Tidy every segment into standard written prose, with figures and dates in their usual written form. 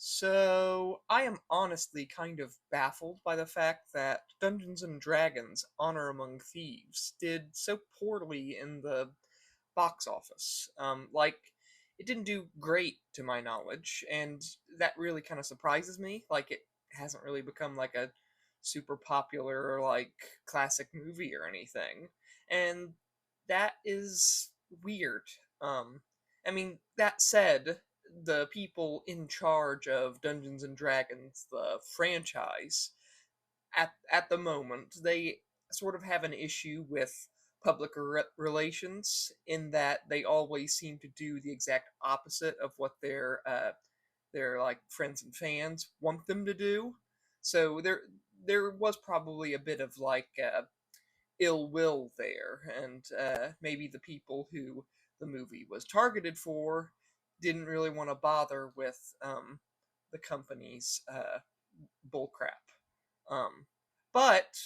So, I am honestly kind of baffled by the fact that Dungeons and Dragons Honor Among Thieves did so poorly in the box office. It didn't do great to my knowledge, and that really kind of surprises me. Like, it hasn't really become like a super popular, like, classic movie or anything. And that is weird. Um, that said, the people in charge of Dungeons and Dragons, the franchise, at the moment, they sort of have an issue with public relations in that they always seem to do the exact opposite of what their like friends and fans want them to do. So there was probably a bit of like ill will there, and maybe the people who the movie was targeted for didn't really want to bother with the company's bullcrap. Um, but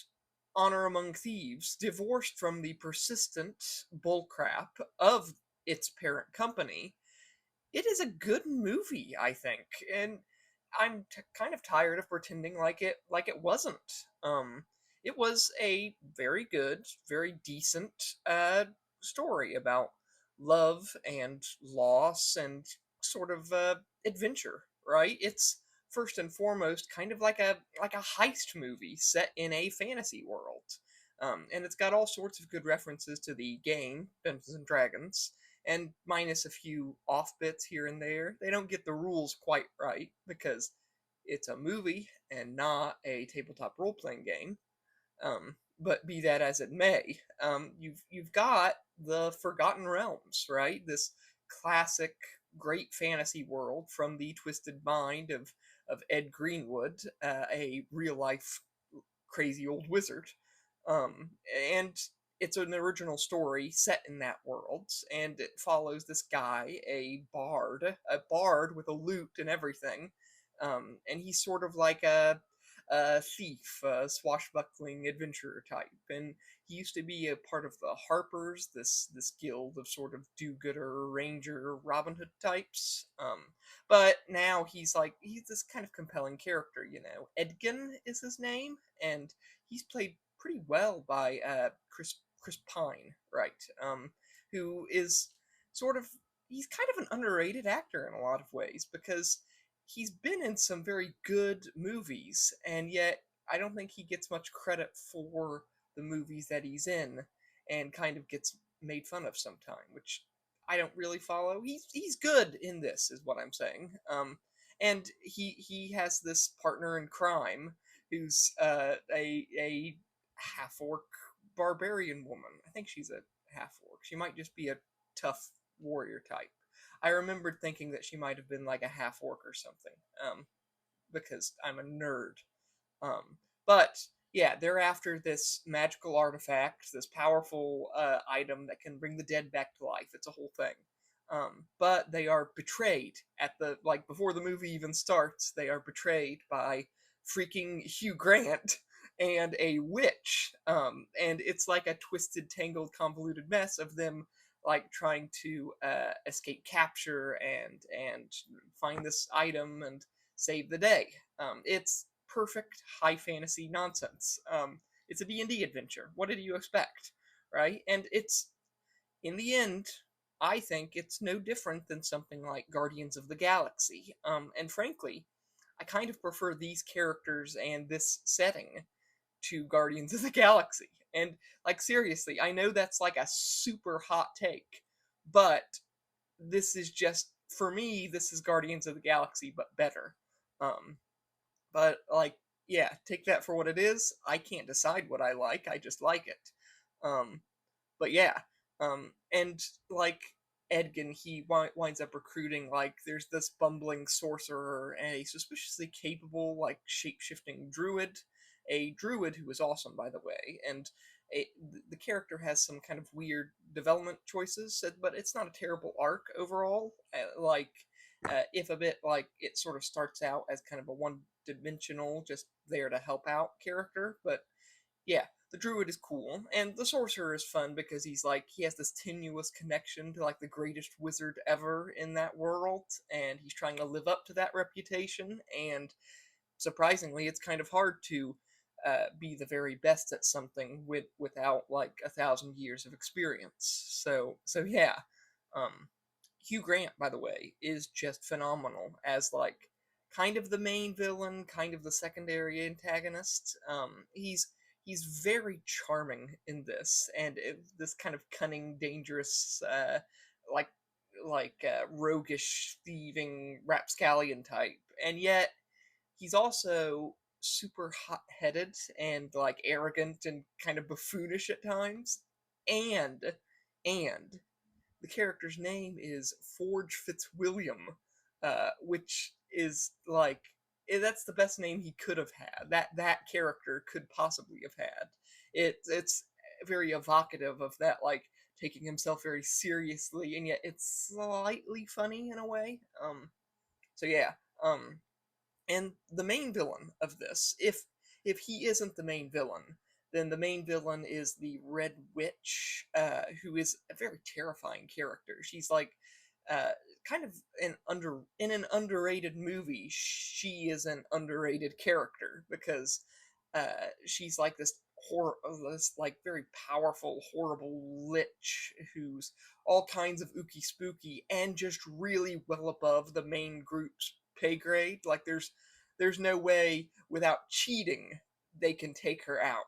Honor Among Thieves, divorced from the persistent bullcrap of its parent company, it is a good movie, I think, and I'm kind of tired of pretending like it wasn't. It was a very good, very decent story about love and loss and sort of adventure. Right? It's first and foremost kind of like a heist movie set in a fantasy world. And it's got all sorts of good references to the game Dungeons and Dragons, and minus a few off bits here and there. They don't get the rules quite right because it's a movie and not a tabletop role playing game. But be that as it may, you've got the Forgotten Realms, right? This classic great fantasy world from the twisted mind of Ed Greenwood, a real life crazy old wizard. Um, and it's an original story set in that world, and it follows this guy, a bard with a lute and everything. And he's sort of like a thief, a swashbuckling adventurer type, and he used to be a part of the Harpers, this guild of sort of do-gooder ranger Robin Hood types. But now he's this kind of compelling character, you know. Edgin is his name, and he's played pretty well by Chris Pine, right? Who is sort of he's kind of an underrated actor in a lot of ways because he's been in some very good movies, and yet I don't think he gets much credit for the movies that he's in, and kind of gets made fun of sometime, which I don't really follow. He's good in this, is what I'm saying. And he has this partner in crime who's a half orc barbarian woman. I think she's a half orc. She might just be a tough warrior type. I remembered thinking that she might have been like a half orc or something, because I'm a nerd. But yeah, they're after this magical artifact, this powerful item that can bring the dead back to life. It's a whole thing. But they are betrayed at the like before the movie even starts. They are betrayed by freaking Hugh Grant and a witch. And it's like a twisted, tangled, convoluted mess of them like trying to escape capture and find this item and save the day. It's perfect high fantasy nonsense. It's a D&D adventure. What did you expect, right? And it's in the end, I think it's no different than something like Guardians of the Galaxy. And frankly, I kind of prefer these characters and this setting to Guardians of the Galaxy. And like seriously, I know that's like a super hot take, but this is just for me, this is Guardians of the Galaxy but better. Um but like yeah, take that for what it is. I can't decide what I like. I just like it. Um but yeah, and like Edgin, he winds up recruiting like there's this bumbling sorcerer and a suspiciously capable like shape-shifting druid, a druid who is awesome by the way, and a, the character has some kind of weird development choices, but it's not a terrible arc overall. If a bit like it sort of starts out as kind of a one-dimensional, just there to help out character, but yeah, the druid is cool, and the sorcerer is fun because he's like he has this tenuous connection to like the greatest wizard ever in that world, and he's trying to live up to that reputation. And surprisingly, it's kind of hard to be the very best at something without like 1,000 years of experience. So yeah, um, Hugh Grant, by the way, is just phenomenal as like kind of the main villain, kind of the secondary antagonist. He's very charming in this, and this kind of cunning, dangerous, like roguish, thieving rapscallion type, and yet he's also super hot-headed and like arrogant and kind of buffoonish at times. And and the character's name is Forge Fitzwilliam, which is like that's the best name he could have had. That character could possibly have had. It's very evocative of that like taking himself very seriously, and yet it's slightly funny in a way. So yeah. And the main villain of this, if he isn't the main villain, then the main villain is the Red Witch, who is a very terrifying character. She's like uh, kind of an in an underrated movie. She is an underrated character because she's like this like very powerful, horrible lich who's all kinds of ooky spooky and just really well above the main group's pay grade. Like there's no way without cheating they can take her out.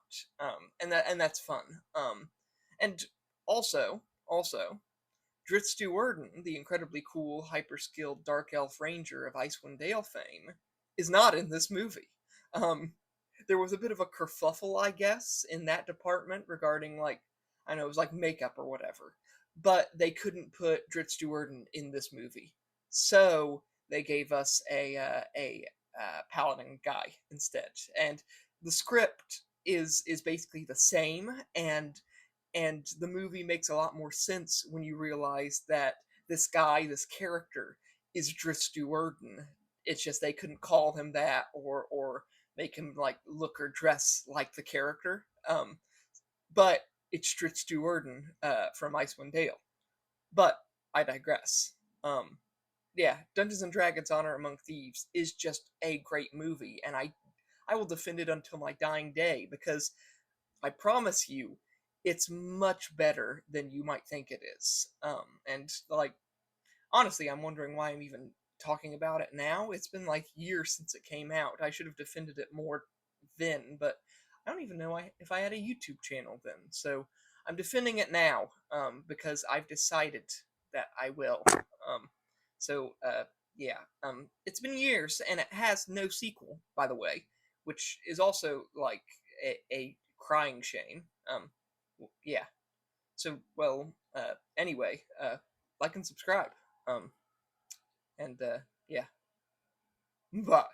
And that's fun. And also Dritz Duerden, the incredibly cool, hyper-skilled Dark Elf Ranger of Icewind Dale fame, is not in this movie. Um, there was a bit of a kerfuffle, I guess, in that department regarding like I know it was like makeup or whatever, but they couldn't put Dritz Duerden in this movie, so they gave us a paladin guy instead, and the script is basically the same, and the movie makes a lot more sense when you realize that this guy, this character, is Dritz Duerden. It's just they couldn't call him that or make him like look or dress like the character. But it's Dritz Duerden from Icewind Dale. But I digress. Yeah, Dungeons and Dragons: Honor Among Thieves is just a great movie, and I will defend it until my dying day because I promise you, it's much better than you might think it is. And like honestly, I'm wondering why I'm even talking about it now. It's been like years since it came out. I should have defended it more then, but I don't even know if I had a YouTube channel then. So I'm defending it now because I've decided that I will. Um, so yeah, it's been years and it has no sequel, by the way, which is also like a crying shame. Yeah. So well. Anyway. Like and subscribe. Um, and yeah, bye.